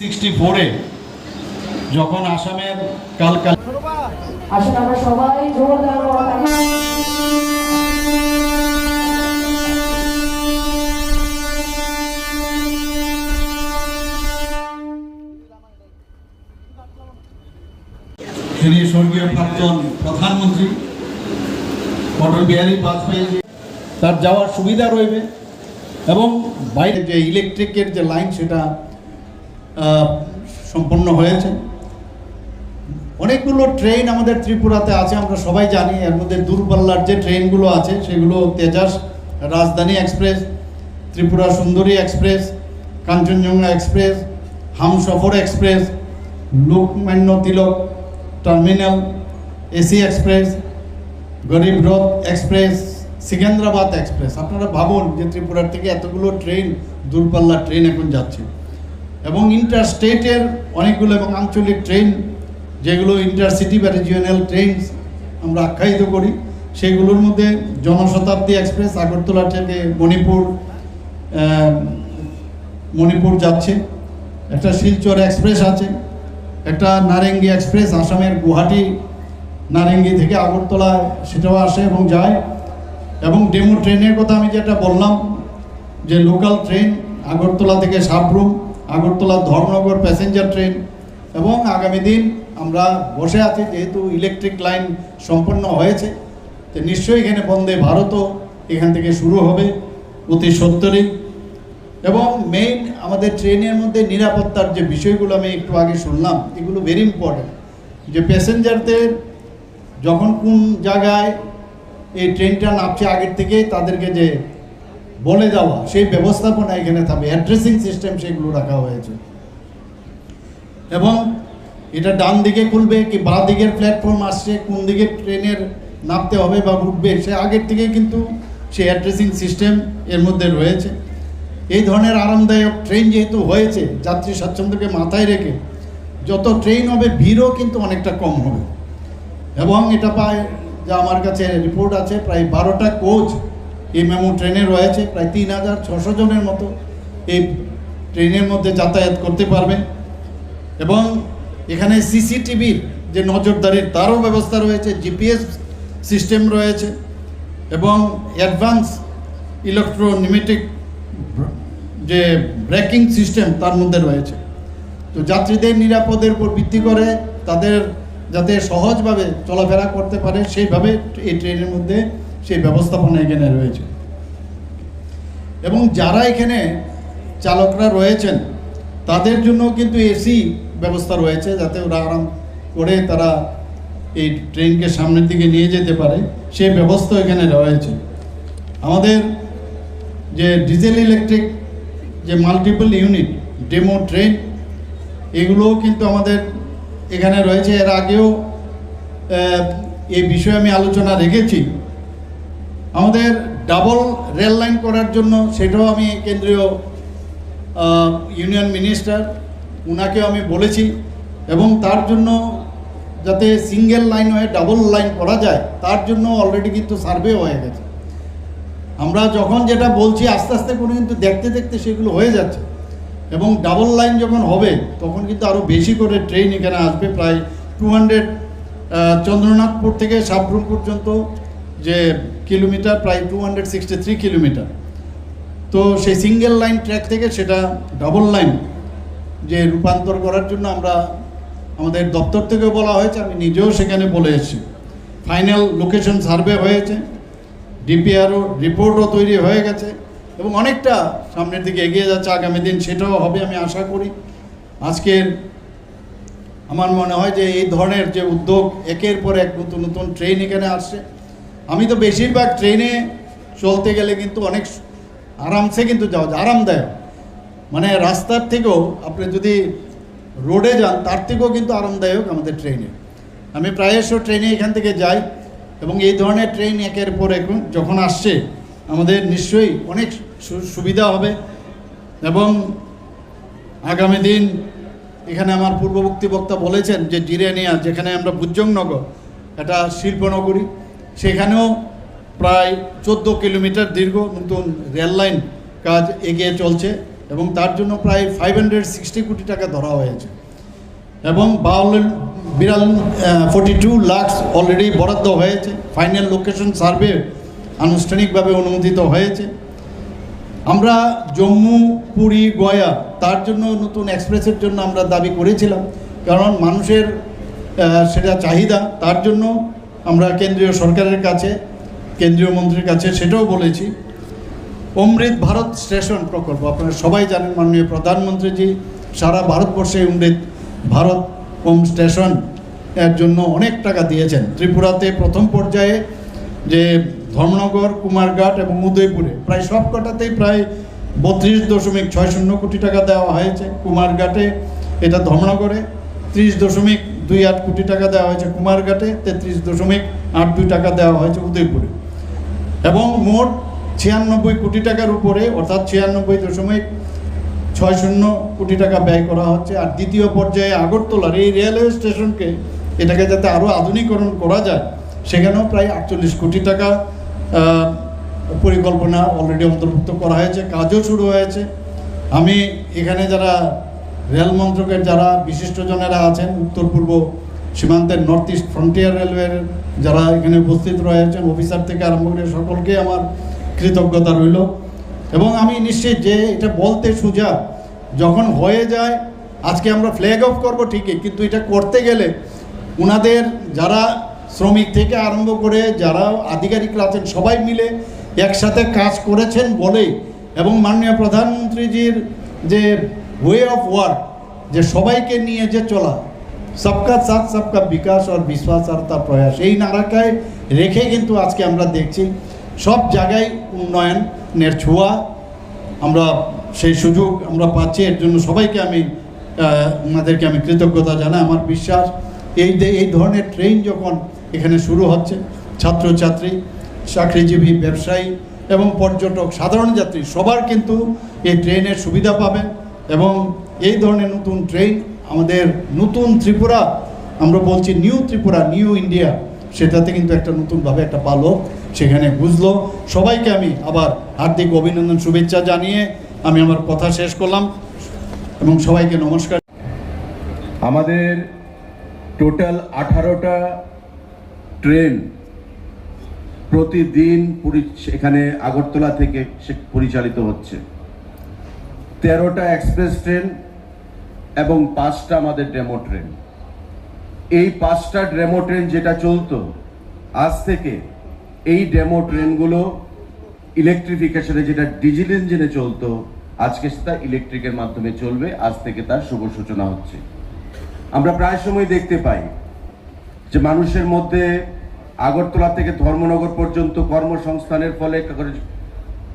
64-এ যখন আসামের কালকাল আসলে আমরা সবাই জোরদার তিনি স্বর্গীয় প্রাক্তন প্রধানমন্ত্রী অটল বিহারী বাজপেয়ী, তার যাওয়ার সুবিধা রইবে এবং বাইরে যে ইলেকট্রিকের যে লাইন সেটা সম্পন্ন হয়েছে। অনেকগুলো ট্রেন আমাদের ত্রিপুরাতে আছে, আমরা সবাই জানি। এর মধ্যে দূরপাল্লার যে ট্রেনগুলো আছে সেগুলো তেজাস, রাজধানী express, Tripura Sundari express, Kanchenjunga express, Humsafar express, Lokmanya Tilak terminal AC express, Garib Rath express, সিকেন্দ্রাবাদ express. আপনারা ভাবুন যে ত্রিপুরার থেকে এতগুলো ট্রেন, দূরপাল্লার ট্রেন এখন যাচ্ছে। এবং ইন্টার স্টেটের অনেকগুলো এবং আঞ্চলিক ট্রেন, যেগুলো ইন্টারসিটি বা রিজিওনাল ট্রেন আমরা আখ্যায়িত করি, সেগুলোর মধ্যে জনশতাব্দী এক্সপ্রেস আগরতলা থেকে মণিপুর যাচ্ছে, একটা শিলচর এক্সপ্রেস আছে, একটা নারেঙ্গি এক্সপ্রেস আসামের গুয়াহাটি নারেঙ্গি থেকে আগরতলা সেটাও আসে এবং যায়। এবং ডেমো ট্রেনের কথা আমি যেটা বললাম, যে লোকাল ট্রেন আগরতলা থেকে সাবরুম, আগরতলা ধর্মনগর প্যাসেঞ্জার ট্রেন। এবং আগামী দিন আমরা বসে আছি, যেহেতু ইলেকট্রিক লাইন সম্পন্ন হয়েছে, তো নিশ্চয়ই এখানে বন্দে ভারতও এখান থেকে শুরু হবে অতি সত্তরই। এবং মেইন আমাদের ট্রেনের মধ্যে নিরাপত্তার যে বিষয়গুলো আমি একটু আগে শুনলাম, এগুলো ভেরি ইম্পর্টেন্ট। যে প্যাসেঞ্জারদের যখন কোন জায়গায় এই ট্রেনটা নামছে আগের থেকে তাদেরকে যে বলে দেওয়া, সেই ব্যবস্থাপনা এখানে থাকবে, অ্যাড্রেসিং সিস্টেম সেগুলো রাখা হয়েছে। এবং এটা ডান দিকে খুলবে কি বাঁ দিকের প্ল্যাটফর্ম আসছে, কোন দিকে ট্রেনের নামতে হবে বা উঠবে, সে আগের থেকে কিন্তু সেই অ্যাড্রেসিং সিস্টেম এর মধ্যে রয়েছে। এই ধরনের আরামদায়ক ট্রেন যেহেতু হয়েছে, যাত্রী স্বাচ্ছন্দ্যকে মাথায় রেখে যত ট্রেন হবে ভিড়ও কিন্তু অনেকটা কম হবে। এবং এটা প্রায়, যা আমার কাছে রিপোর্ট আছে, প্রায় 12টা কোচ এই মেমো ট্রেনে রয়েছে, প্রায় 3600 জনের মতো এই ট্রেনের মধ্যে যাতায়াত করতে পারবে। এবং এখানে সিসিটিভির যে নজরদারির তারও ব্যবস্থা রয়েছে, জিপিএস সিস্টেম রয়েছে এবং অ্যাডভান্স ইলেকট্রোনিমেটিক যে ব্রেকিং সিস্টেম তার মধ্যে রয়েছে। তো যাত্রীদের নিরাপদের উপর ভিত্তি করে তাদের যাতে সহজভাবে চলাফেরা করতে পারে সেইভাবে এই ট্রেনের মধ্যে সেই ব্যবস্থাপনা এখানে রয়েছে। এবং যারা এখানে চালকরা রয়েছেন তাদের জন্য কিন্তু এসি ব্যবস্থা রয়েছে, যাতে ওরা আরাম করে তারা এই ট্রেনকে সামনের দিকে নিয়ে যেতে পারে, সেই ব্যবস্থা এখানে রয়েছে। আমাদের যে ডিজেল ইলেকট্রিক যে মাল্টিপল ইউনিট ডেমো ট্রেন, এগুলোও কিন্তু আমাদের এখানে রয়েছে। এর আগেও এই বিষয়ে আমি আলোচনা রেখেছি। আমাদের ডাবল রেল লাইন করার জন্য, সেটাও আমি কেন্দ্রীয় ইউনিয়ন মিনিস্টার উনাকেও আমি বলেছি। এবং তার জন্য যাতে সিঙ্গেল লাইন হয়ে ডাবল লাইন করা যায়, তার জন্য অলরেডি কিন্তু সার্ভে হয়ে গেছে। আমরা যখন যেটা বলছি আস্তে আস্তে করে কিন্তু দেখতে দেখতে সেগুলো হয়ে যাচ্ছে। এবং ডাবল লাইন যখন হবে তখন কিন্তু আরও বেশি করে ট্রেন এখানে আসবে। প্রায় 200 চন্দ্রনাথপুর থেকে সাবরুম পর্যন্ত যে কিলোমিটার, প্রায় 263 কিলোমিটার। তো সেই সিঙ্গেল লাইন ট্র্যাক থেকে সেটা ডাবল লাইন যে রূপান্তর করার জন্য আমরা আমাদের দপ্তর থেকে বলা হয়েছে, আমি নিজেও সেখানে বলে এসেছি। ফাইনাল লোকেশন সার্ভে হয়েছে, ডিপিআরও রিপোর্টও তৈরি হয়ে গেছে এবং অনেকটা সামনের দিকে এগিয়ে যাচ্ছে। আগামী দিন সেটাও হবে আমি আশা করি। আজকের আমার মনে হয় যে এই ধরনের যে উদ্যোগ, একের পর এক নতুন নতুন ট্রেন এখানে আসছে। আমি তো বেশিরভাগ ট্রেনে চলতে গেলে কিন্তু অনেক আরামসে কিন্তু যাওয়া যায়, আরামদায়ক। মানে রাস্তার থেকেও আপনি যদি রোডে যান তার থেকেও কিন্তু আরামদায়ক আমাদের ট্রেনে। আমি প্রায়শই ট্রেনে এখান থেকে যাই এবং এই ধরনের ট্রেন একের পর এক যখন আসছে আমাদের নিশ্চয়ই অনেক সুবিধা হবে। এবং আগামী দিন এখানে আমার পূর্ববর্তী বক্তা বলেছেন যে জিরানিয়া, যেখানে আমরা বুজংনগর একটা শিল্পনগরী, সেখানেও প্রায় 14 কিলোমিটার দীর্ঘ নতুন রেল লাইন কাজ এগিয়ে চলছে এবং তার জন্য প্রায় 560 কোটি টাকা ধরা হয়েছে এবং 42 লাখ অলরেডি বরাদ্দ হয়েছে। ফাইনাল লোকেশন সার্ভে আনুষ্ঠানিকভাবে অনুমোদিত হয়েছে। আমরা জম্মু, পুরী, গয়া তার জন্য নতুন এক্সপ্রেসের জন্য আমরা দাবি করেছিলাম, কারণ মানুষের সেটা চাহিদা। তার জন্য আমরা কেন্দ্রীয় সরকারের কাছে, কেন্দ্রীয় মন্ত্রীর কাছে সেটাও বলেছি। অমৃত ভারত স্টেশন প্রকল্প আপনারা সবাই জানেন, মাননীয় প্রধানমন্ত্রীজি সারা ভারতবর্ষে অমৃত ভারত স্টেশন এর জন্য অনেক টাকা দিয়েছেন। ত্রিপুরাতে প্রথম পর্যায়ে যে ধর্মনগর, কুমারঘাট এবং উদয়পুরে প্রায় সব কটাতেই প্রায় 32.60 কোটি টাকা দেওয়া হয়েছে। কুমারঘাটে, এটা ধর্মনগরে 30.28 কোটি টাকা দেওয়া হয়েছে, কুমারঘাটে 33.82 টাকা দেওয়া হয়েছে উদয়পুরে, এবং মোট 96 কোটি টাকার উপরে অর্থাৎ 96.60 কোটি টাকা ব্যয় করা হচ্ছে। আর দ্বিতীয় পর্যায়ে আগরতলার এই রেলওয়ে স্টেশনকে, এটাকে যাতে আরও আধুনিকরণ করা যায়, সেখানেও প্রায় 48 কোটি টাকা পরিকল্পনা অলরেডি অন্তর্ভুক্ত করা হয়েছে, কাজও শুরু হয়েছে। আমি এখানে যারা রেল মন্ত্রকের যারা বিশিষ্টজনেরা আছেন, উত্তর পূর্ব সীমান্তের নর্থ ইস্ট ফ্রন্টিয়ার রেলওয়ের যারা এখানে উপস্থিত রয়েছেন, অফিসার থেকে আরম্ভ করে সকলকে আমার কৃতজ্ঞতা রইল। এবং আমি নিশ্চিত যে এটা বলতে সোজা, যখন হয়ে যায় আজকে আমরা ফ্ল্যাগ অফ করবো ঠিকই, কিন্তু এটা করতে গেলে ওনাদের যারা শ্রমিক থেকে আরম্ভ করে যারা আধিকারিকরা আছেন সবাই মিলে একসাথে কাজ করেছেন বলেই, এবং মাননীয় প্রধানমন্ত্রীজির যে ওয়ে অফ ওয়ার্ক, যে সবাইকে নিয়ে যে চলা, সবকা সাথ সবকা বিকাশ আর বিশ্বাস আর তার প্রয়াস, এই নারাকায় রেখে কিন্তু আজকে আমরা দেখছি সব জায়গায় উন্নয়নের ছোঁয়া, আমরা সেই সুযোগ আমরা পাচ্ছি। এর জন্য সবাইকে ওনাদেরকে আমি কৃতজ্ঞতা জানাই। আমার বিশ্বাস এই ধরনের ট্রেন যখন এখানে শুরু হচ্ছে, ছাত্রছাত্রী, চাকরিজীবী, ব্যবসায়ী এবং পর্যটক, সাধারণ যাত্রী সবার কিন্তু এই ট্রেনের সুবিধা পাবেন। এবং এই ধরনের নতুন ট্রেন আমাদের নতুন ত্রিপুরা, আমরা বলছি নিউ ত্রিপুরা, নিউ ইন্ডিয়া, সেটাতে কিন্তু একটা নতুনভাবে একটা পালক সেখানে বুঝলো। সবাইকে আমি আবার হার্দিক অভিনন্দন, শুভেচ্ছা জানিয়ে আমি আমার কথা শেষ করলাম এবং সবাইকে নমস্কার। আমাদের টোটাল 18টা ট্রেন প্রতিদিন এখানে আগরতলা থেকে পরিচালিত হচ্ছে, 13টা এক্সপ্রেস ট্রেন এবং 5টা আমাদের ডেমো ট্রেন। এই 5টা ডেমো ট্রেন যেটা চলতো, আজ থেকে এই ডেমো ট্রেনগুলো ইলেকট্রিফিকেশনে, যেটা ডিজেল ইঞ্জিনে চলতো, আজকে সেটা ইলেকট্রিকের মাধ্যমে চলবে। আজ থেকে তার শুভ সূচনা হচ্ছে। আমরা প্রায় সময় দেখতে পাই যে মানুষের মধ্যে আগরতলা থেকে ধর্মনগর পর্যন্ত কর্মসংস্থানের ফলে,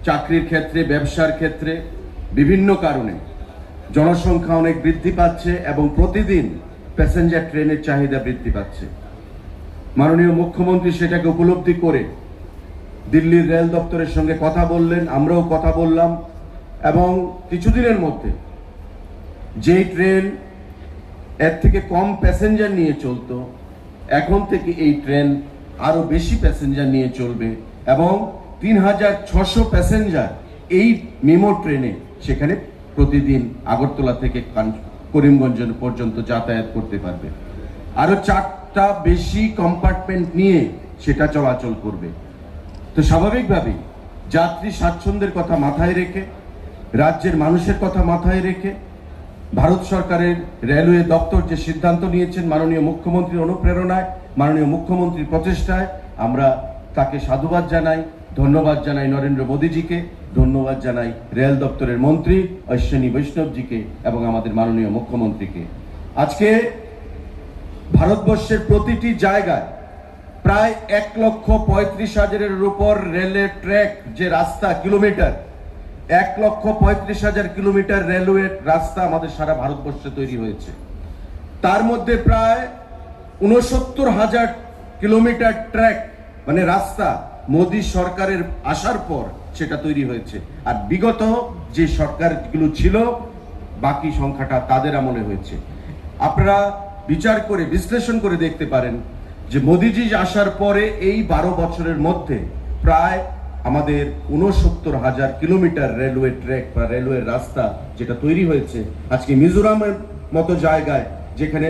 চাকরির ক্ষেত্রে, ব্যবসার ক্ষেত্রে, বিভিন্ন কারণে জনসংখ্যা অনেক বৃদ্ধি পাচ্ছে এবং প্রতিদিন প্যাসেঞ্জার ট্রেনের চাহিদা বৃদ্ধি পাচ্ছে। মাননীয় মুখ্যমন্ত্রী সেটাকে উপলব্ধি করে দিল্লির রেল দপ্তরের সঙ্গে কথা বললেন, আমরাও কথা বললাম, এবং কিছুদিনের মধ্যে যেই ট্রেন এর থেকে কম প্যাসেঞ্জার নিয়ে চলতো, এখন থেকে এই ট্রেন আরো বেশি প্যাসেঞ্জার নিয়ে চলবে এবং 3600 প্যাসেঞ্জার এই মেমো ট্রেনে সেখানে প্রতিদিন আগরতলা থেকে করিমগঞ্জ পর্যন্ত যাতায়াত করতে পারবে। আরো 4টা বেশি কম্পার্টমেন্ট নিয়ে সেটা চলাচল করবে। তো স্বাভাবিকভাবেই যাত্রী স্বাচ্ছন্দ্যের কথা মাথায় রেখে, রাজ্যের মানুষের কথা মাথায় রেখে ভারত সরকারের রেলওয়ে দপ্তর যে সিদ্ধান্ত নিয়েছেন, মাননীয় মুখ্যমন্ত্রীর অনুপ্রেরণায়, মাননীয় মুখ্যমন্ত্রীর প্রচেষ্টায়, আমরা তাকে সাধুবাদ জানাই, ধন্যবাদ জানাই নরেন্দ্র মোদীজিকে, ধন্যবাদ জানাই রেল দপ্তরের মন্ত্রী অশ্বিনী বৈষ্ণবজিকে এবং আমাদের মাননীয় মুখ্যমন্ত্রীকে। আজকে ভারতবর্ষের প্রতিটি জায়গায় প্রায় 1,35,000-এর উপর রেলের ট্র্যাক, যে রাস্তা কিলোমিটার, 1,35,000 কিলোমিটার রেলওয়ে রাস্তা আমাদের সারা ভারতবর্ষে তৈরি হয়েছে। তার মধ্যে প্রায় 69,000 কিলোমিটার ট্র্যাক মানে রাস্তা মোদী সরকারের আসার পর সেটা তৈরি হয়েছে। আর বিগত যে সরকারগুলো ছিল, বাকি সংখ্যাটা তাদের আমলে হয়েছে। আপনারা বিচার করে, বিশ্লেষণ করে দেখতে পারেন যে মোদীজি আসার পরে এই 12 বছরের মধ্যে প্রায় আমাদের ৬৯,০০০ কিলোমিটার রেলওয়ে ট্র্যাক বা রেলওয়ে রাস্তা যেটা তৈরি হয়েছে, আজকে মিজোরামের মতো জায়গায় যেখানে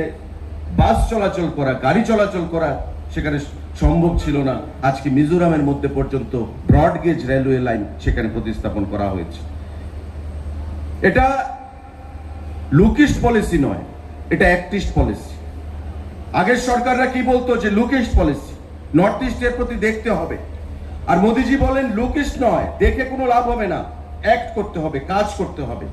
বাস চলাচল করা, গাড়ি চলাচল করা সেখানে সম্ভব ছিল না, আজকে মিজোরামের মধ্যে পর্যন্ত ব্রডগেজ রেলওয়ে লাইন সেখানে প্রতিস্থাপন করা হয়েছে। এটা লুকিস্ট পলিসি নয়, এটা অ্যাক্টিস্ট পলিসি। আগের সরকাররা কি বলতো যে লুকিস্ট পলিসি, নর্থ ইস্টের প্রতি দেখতে হবে। আর মোদিজি বলেন লুকিস্ট নয়, দেখে কোনো লাভ হবে না, অ্যাক্ট করতে হবে, কাজ করতে হবে।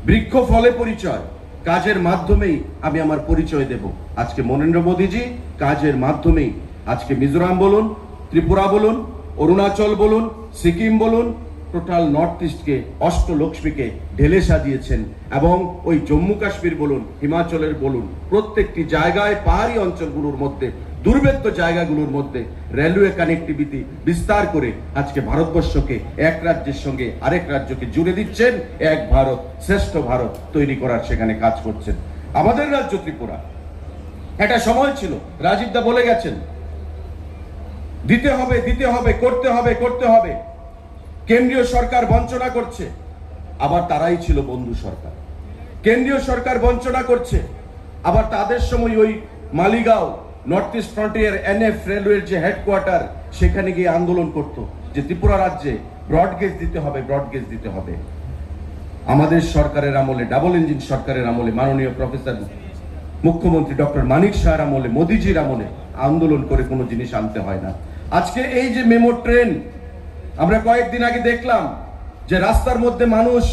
বৃক্ষ ফলে পরিচয়, কাজের মাধ্যমেই আমি আমার পরিচয় দেব। আজকে নরেন্দ্র মোদিজি কাজের মাধ্যমেই আজকে মিজোরাম বলুন, ত্রিপুরা বলুন, অরুণাচল বলুন, সিকিম বলুন, টোটাল নর্থ ইস্টকে, অষ্টলক্ষ্মীকে ঢেলে সাজিয়েছেন। এবং ওই জম্মু কাশ্মীর বলুন, হিমাচলের বলুন, প্রত্যেকটি জায়গায় পাহাড়ি অঞ্চলগুলোর মধ্যে, দুর্ভেদ্য জায়গাগুলোর মধ্যে রেলওয়ে কানেক্টিভিটি বিস্তার করে আজকে ভারতবর্ষকে এক রাজ্যের সঙ্গে আরেক রাজ্যকে জুড়ে দিচ্ছেন, এক ভারত শ্রেষ্ঠ ভারত তৈরি করার সেখানে কাজ করছেন। আমাদের রাজ্য ত্রিপুরা, একটা সময় ছিল, রাজীব দা বলে গেছেন, দিতে হবে, দিতে হবে, করতে হবে, করতে হবে। কেন্দ্রীয় সরকার বঞ্চনা করছে, আবার তারাই ছিল বন্ধু সরকার। কেন্দ্রীয় সরকার বঞ্চনা করছে, আবার তাদের সময় ওই Maligaon north east frontier NF রেলওয়ের যে হেডকোয়ার্টার, সেখানে গিয়ে আন্দোলন করত যে ত্রিপুরা রাজ্যে ব্রডগেজ দিতে হবে, ব্রডগেজ দিতে হবে। আমাদের সরকারের আমলে, ডাবল ইঞ্জিন সরকারের আমলে, মাননীয় প্রফেসর মুখ্যমন্ত্রী ডক্টর মানিক শাহর আমলে, মোদিজির আমলে আন্দোলন করে কোনো জিনিস আনতে হয় না। আজকে এই যে মেমো ট্রেন, আমরা কয়েকদিন আগে দেখলাম যে রাস্তার মধ্যে মানুষ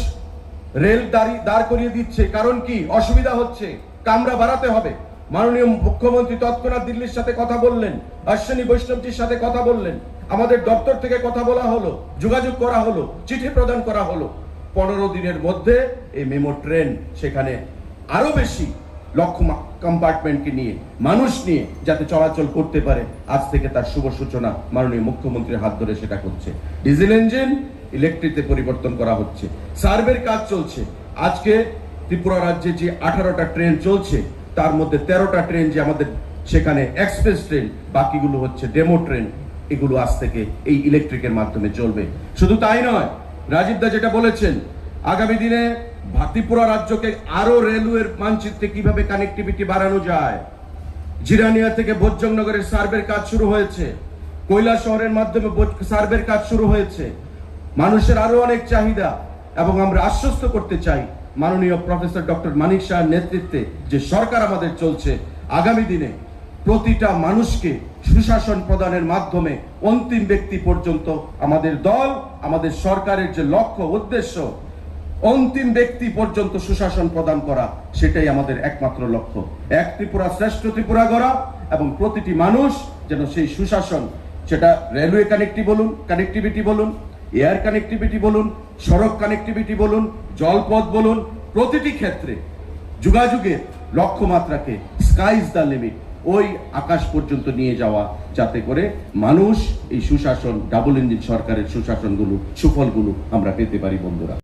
রেল দাঁড় করিয়ে দিচ্ছে। কারণ কি? অসুবিধা হচ্ছে, কামরা বাড়াতে হবে। মাননীয় মুখ্যমন্ত্রী তৎক্ষণাৎ দিল্লির সাথে কথা বললেন, অশ্বিনী বৈষ্ণবজির সাথে কথা বললেন, আমাদের দপ্তর থেকে কথা বলা হলো, যোগাযোগ করা হলো, চিঠি প্রদান করা হলো। 15 দিনের মধ্যে এই মেমো ট্রেন সেখানে আরো বেশি লক্ষ কম্পার্টমেন্টকে নিয়ে, মানুষ নিয়ে যাতে চলাচল করতে পারে, আজ থেকে তার শুভ সূচনা মাননীয় মুখ্যমন্ত্রীর হাত ধরে সেটা করছে। ডিজেল ইঞ্জিন ইলেকট্রিকে পরিবর্তন করা হচ্ছে, সার্ভের কাজ চলছে। আজকে ত্রিপুরা রাজ্যে যে 18টা ট্রেন চলছে, তার মধ্যে 13টা ট্রেন যে আমাদের সেখানে এক্সপ্রেস ট্রেন, বাকিগুলো হচ্ছে ডেমো ট্রেন। এগুলো আজ থেকে এই ইলেকট্রিকের মাধ্যমে চলবে। শুধু তাই নয়, রাজীব দা যেটা বলেছেন, আগামী দিনে ত্রিপুরা রাজ্যকে আরো রেলওয়ের মানচিত্রে কিভাবে কানেক্টিভিটি বাড়ানো যায়। জিরানিয়া থেকে ভোজ্জংনগরের সার্ভের কাজ শুরু হয়েছে, কৈলাস শহরের মাধ্যমে সার্ভের কাজ শুরু হয়েছে। মানুষের আরো অনেক চাহিদা, এবং আমরা আশ্বস্ত করতে চাই মাননীয় প্রফেসর ডক্টর মানিক শাহর নেতৃত্বে যে সরকার আমাদের চলছে, আগামী দিনে প্রতিটা মানুষকে সুশাসন প্রদানের মাধ্যমে অন্তিম ব্যক্তি পর্যন্ত আমাদের দল, আমাদের সরকারের যে লক্ষ্য উদ্দেশ্য, অন্তিম ব্যক্তি পর্যন্ত সুশাসন প্রদান করা, সেটাই আমাদের একমাত্র লক্ষ্য। এক ত্রিপুরা শ্রেষ্ঠ ত্রিপুরা গড়া, এবং প্রতিটি মানুষ যেন সেই সুশাসন, সেটা রেলওয়ে কানেক্টিভিটি বলুন, এয়ার কানেক্টিভিটি বলুন, সড়ক কানেক্টিভিটি বলুন, জলপথ বলুন, প্রতিটি ক্ষেত্রে যোগাযোগের লক্ষ্যমাত্রাকে স্কাই ইজ দ্য লিমিট, ওই আকাশ পর্যন্ত নিয়ে যাওয়া, যাতে করে মানুষ এই সুশাসন, ডাবল ইঞ্জিন সরকারের সুশাসনগুলো, সুফলগুলো আমরা পেতে পারি বন্ধুরা।